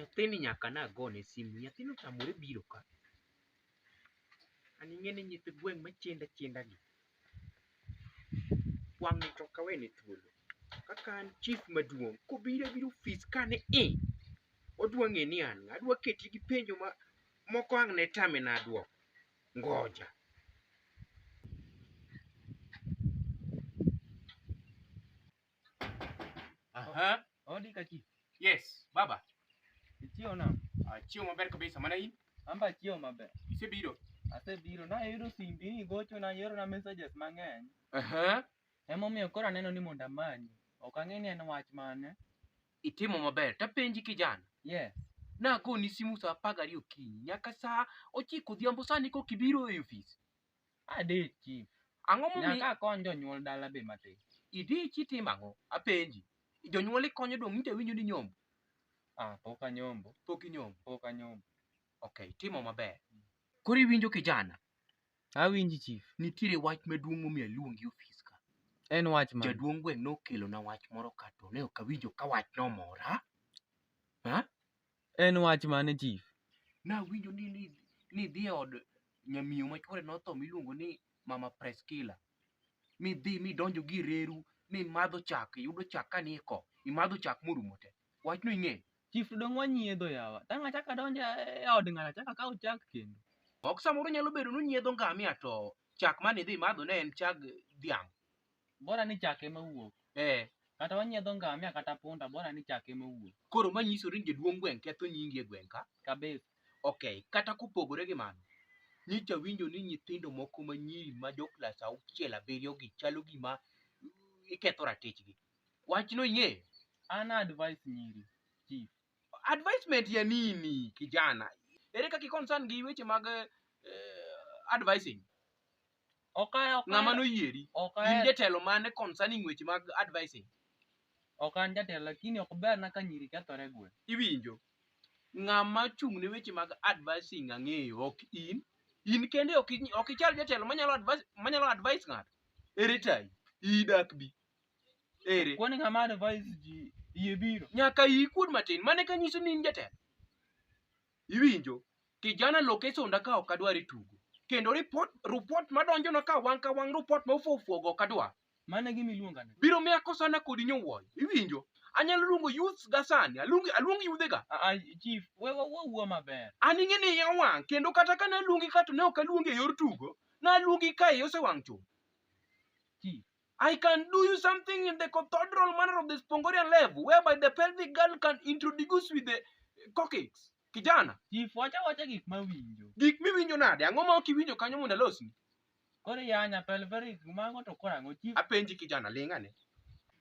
nyathini nyaka nagone simu, nyathino otamore biro ka. An ing'eni nyithi gweng' machenda chenda gi. Wang'ni to ok awene thuolo. Kaka an chief maduong', kobiro abiro ofis kane odwa ng'e ni an ng'a. Adwa keti gi penjo moko ang' ne tame na duoko. Ngoja. Aha. Odi ka chief. Yes, baba. Ichiew na? Achiew maber kabisa, mana in? Amba achiew maber. Isebiro? Asebiro. Nayudo simbi ni gocho na yiero na messages mang'eny. Aha. Emomiyo koro aneno ni mondo amanyi. Ok ang'e ni en wach mane. Itimo maber. Tapenji kijana. Yes. Nagoni simu sa 12 okinyi. Nyaka sa 9 odhiambo sani kok ibiro e ofis. Ade chief. Ang'o momiyo nyaka akony jonyuol dala be matin. Idichi timo ang'o? Apenji. Jonyuol ikonyo dong' nite winjo ni nyombo. Pok anyombo. Pok inyombo. Pok anyombo. Okay, timo maber. Koro iwinjo kijana? Awinji chief. Nitiere wach maduong' momiyo aluongi ofis ka. En wach mane? Jaduong' gweng' nokelo na wach moro ka to ne ok awinjo ka wach nomora. Ha? En wach mane chief? Nawinjo ni dhi e od nyamiyo machwore notho miluongo ni Mama Preskila. Midhi midonjo gi reru, mimadho chak, iyudo chak kaniko, imadho chak morumo te. Wach no ing'e? Chief dong' wanyiedho yawa. Tang' achaka donjo e od ng'ato achaka kaw chak kendo. Ok samoro nyalo bedo nunyiedho ngamia to chak mane idhi madho ne en chag dhiang'. Bora ni chak ema wuok. Kata wanyiedho ngamia kata punda, bora ni chak ema wuok. Koro manyisore ni jaduong' gweng' ketho nyingi e gweng' ka? Kabisa. Okay, kata kopogore gi mano. Nyicha winjo ni nyithindo moko manyiri ma jo klas 6 7 gi chalo gima iketho ratichgi. Wach no ing'e? An advice nyiri, chief. Advisement ya nini kijana? Ere kaka concern gi weche mag advising? Okay. Ng'ama noyieri? In jatelo mane concerning weche mag advising? Ok an jatelo lakini ok ber na ka nyiri kethore gweng'. Iwinjo? Ng'ama chung' ne weche mag advising ang'eyo, ok in. In kende ok ichal jatelo manyalo advise ng'ato. Ere tayi? Idak bi. Ere? Kwani ng'ama advise ji iye biro. Nyaka ikuod matin. Mane ka nyiso ni in jatelo? Iwinjo? Kijana location ka ok adwar tugo. Kendo report madonjo na ka wang' report ma ofuogo ok adwar. Mane gimi luonga ne? Biro miya kosana kodi nyowuoyo. Iwinjo? Anyalo luongo youth ga sani. Aluongo yudhe ga. Chief, wuo maber. An ing'e ni iya wang'. Kendo kata ka naluongi ka to ne ok aluongi e yor tugo. Naluongi ka iya osewang' chuth. Chief. I can do you something in the cathedral manner of the Spongorian level, whereby the pelvic girl can introduce with the coccyx. Kijana. Chief, wacha gik mawinjo. Gik miwinjo nade? Ang'o ma ok iwinjo kanyo mondo alosni? Koro yanya pelvic mago to koro ang'o chief? Apenji kijana ling'ane.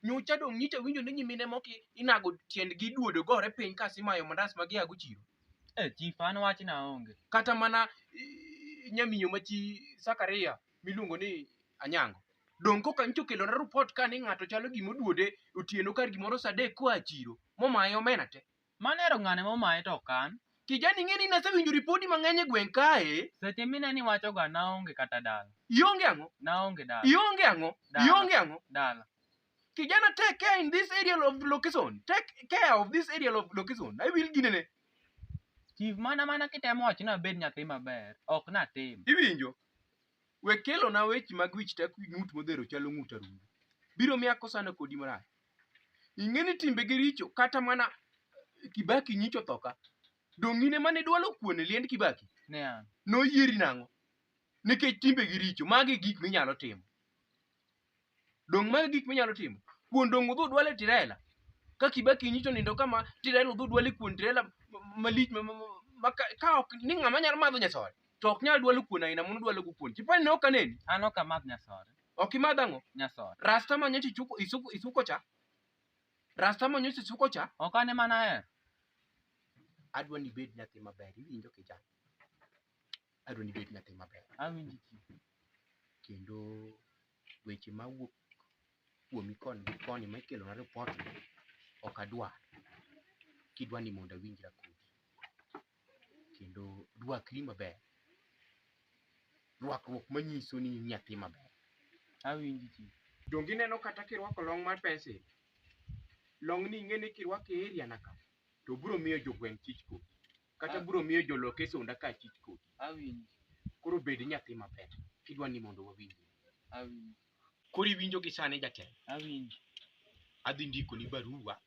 Nyocha dong' nyicha winjo ni nyimine moko inago tiendgi duodo gore piny kasimayo mandas ma giago chiro. Chief, an wach na onge. Kata mana nyamiyo machi Sakaria miluongo ni Anyango. Dong' koka nyicho kelo na report ka ni ng'ato chalo gimoduode otieno kar gimoro sa 3 koa chiro. Momaye omena te. Manero ng'ane momaye to kan. Kijani ing'e ni nasewinjo ripodi mang'eny e gweng' kae. Seche mine ni wacho ga naonge kata dala. Ionge ang'o? Naonge dala. Ionge ang'o? Ionge ang'o? Dala. Kijana, take care in this area of location. Take care of this area of location. I will ginene. Chief, mana kitemo wacho na bed nyathi maber. Ok na tim. Iwinjo? We kelo na weche mag wich tak ng'ut modhero chalo ng'ut arungu. Biro miya kosana kodi marach. Ing'e ni timbe gi richo kata mana Kibaki nyicho toka. Dong' ine mane dwalo kuone liend Kibaki? Ne an. Noyieri nang'o? Nikech timbe gi richo, magi gik minyalo timo. Dong' magi gik minyalo timo. Kuon dong' udhu dwale Tirela. Ka Kibaki nyicho nindo kama Tirela udhu dwale kuon Tirela malich ka ok ni ng'ama nyalo madho nyasore. To ok nyal dwalo kuon aina mono dwalo go kuon. Chipani ne ok aneni. An ok amadh nyasore. Ok imadh ang'o? Nyasore. Rasta manyocha isuko cha? Rasta manyocha isuko cha? Ok ane mana her. Adwa ni bed nyathi maber. Iwinjo kijana? Adwa ni bed nyathi maber. Awinji chief. Kendo weche mawuok kuomi koni ma ikelo na report ok adwar. Kidwa ni mondo awinjra kodi. Kendo rwakri maber. Rwakruok manyiso ni nyathi maber. Awinji chief. Dongi neno kata kirwako long mar pensil. Long ni ing'e ni kirwako e area naka. to biro miyo jogweng' chich kodhi kata biro miyo joloke sonda ka chich kodhi. Awinjo. Koro bed nyathi mapek kidwa ni mondo wawinji. Awinjo. Koro iwinjo gi sani jatelo. Awinjo. Adhi ndiko ni barua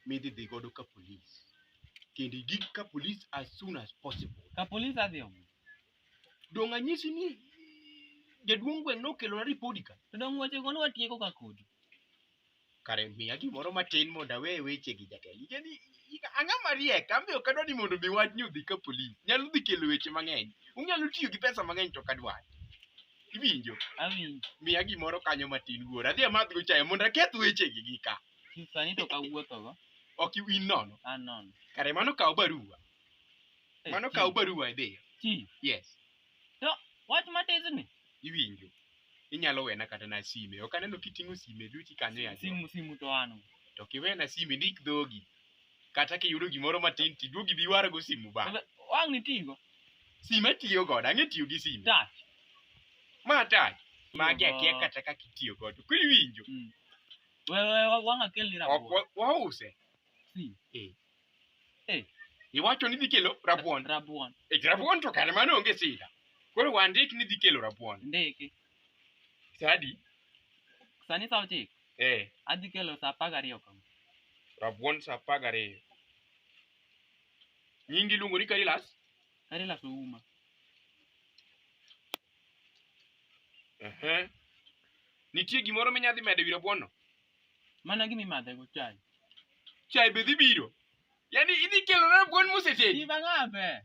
midhi dhi godo ka polis. Kendo igik ka polis as soon as possible. Ka polis adhi omo. Dong' anyisi ni jaduong' gweng' nokelo na ripodi ka. To dong' weche go nwatieko ka kodi. Kare miya gimoro matin mondo awe weche gi jatelo. Yani ang'ama riek, an be ok adwa ni mondo mi wachni odhi ka polis. Nyalo dhi kelo weche mang'eny. Unyalo tiyo gi pesa mang'eny to kadwa. Iwinjo? Awinjo. Miya gimoro kanyo matin wuora. Adhi amadh go chae mondo aketh weche gi ka. Sani to kawuotho go. Ok in nono. An nono. Kare mano kaw barua. Mano kaw barua idhi. Chi. Yes. To wach matin. Iwinjo. Inyalo wena kata na sime. Ok aneno kiting'o sime duti kanyo ya. Simu to ano. To kiwena sime ndik dhogi. Kata kiyudo gimoro matin tiduogi bi warago simu ba. Wang' nitigo. Sime tiyo godo. Ang'e tiyo gi sime. Touch. Ma touch. Magi akia kata kaka itiyo godo. Koro iwinjo. Wang' akel ni rabuon. Wause. Iwacho ni dhi kelo rabuon. Rabuon. Rabuon to kare mano onge sida. Koro wandik ni dhi kelo rabuon. Ndiki. Sadi? Sani sa 9. Adhi kelo sa 12 kama. Rabuon sa 12. Nyingi luongo ni Karilas? Karilas Ouma. Nitie gimoro minyadhi medo wi rabuon no? Mana gimi madhe go chai. Chai be dhi biro? Yani idhi kelo rabuon mosetedi? Iba ng'abe.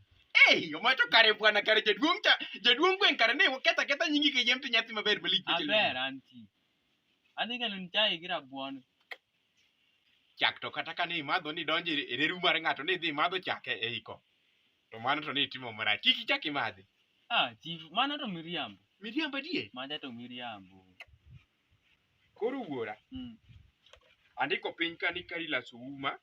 Omato kare bwana kare jaduong' gweng' kare ne ketha nyingi ke jem to nyathi maber malich kelo. Aber anti. Adhi kelo ni chai gi rabuon. Chak to kata ka ni imadho ni donjo e reru mar ng'ato ni idhi madho chak e iko. To mano to ni itimo marach. Kik ichak imadhi. Chief, mano to miriambo. Miriambo adier? Manja to miriambo. Koro wuora. Andiko piny ka ni Karilas Ouma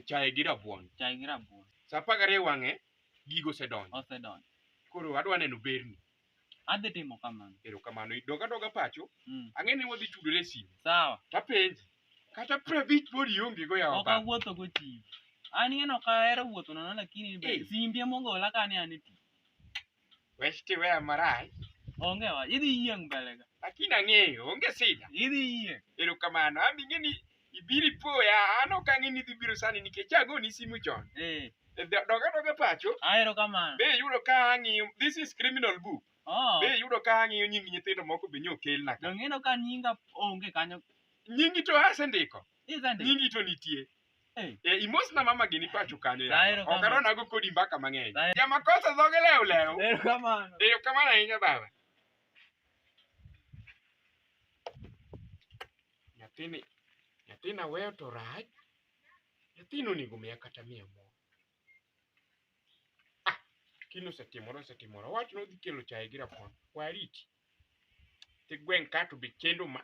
chai gi rabuon. Chai gi rabuon. Sa 12 wang'e gigo osedonjo. Osedonjo. Koro adwa neno berni. Adhi timo kamano. Erokamano. Doga pacho. Ang'e ni wadhi tudore e simu. Sawa. Tapenji. Kata 50 pod ionge go yawa. Ok awuotho go chief. An ing'eno ok ahero wuotho nono lakini simbi emogola kane an e tich. Wech tiweya marach. Onge wa. Idhi yieng' mbele ga. Lakini ang'eyo. Onge sida. Idhi yieng'. Erokamano. An ing'e ni ibiro ipoya. An ok ang'e ni idhi biro sani nikech agoni simu chon. Doga pacho. Erokamano. Be yudo ka ang'iyo. This is criminal book. Be yudo ka ang'iyo nying nyithindo moko be nyokelna. Dong'eno ka nyinga onge kanyo. Nyingi to asendiko. Isendiko. Nyingi to nitie. Imosna mama gini pacho kanyo ya. Okaro nago kodi mbaka mang'eny. Jamakosa dhoge lew. Erokamano. Erokamano ahinya baba. Nyathina weyo to rach. Nyathino onego miya kata 100. Kino osetimore. Wach no dhi kelo chai gi rabuon. Wariti. Ti gweng' ka to be chendo ma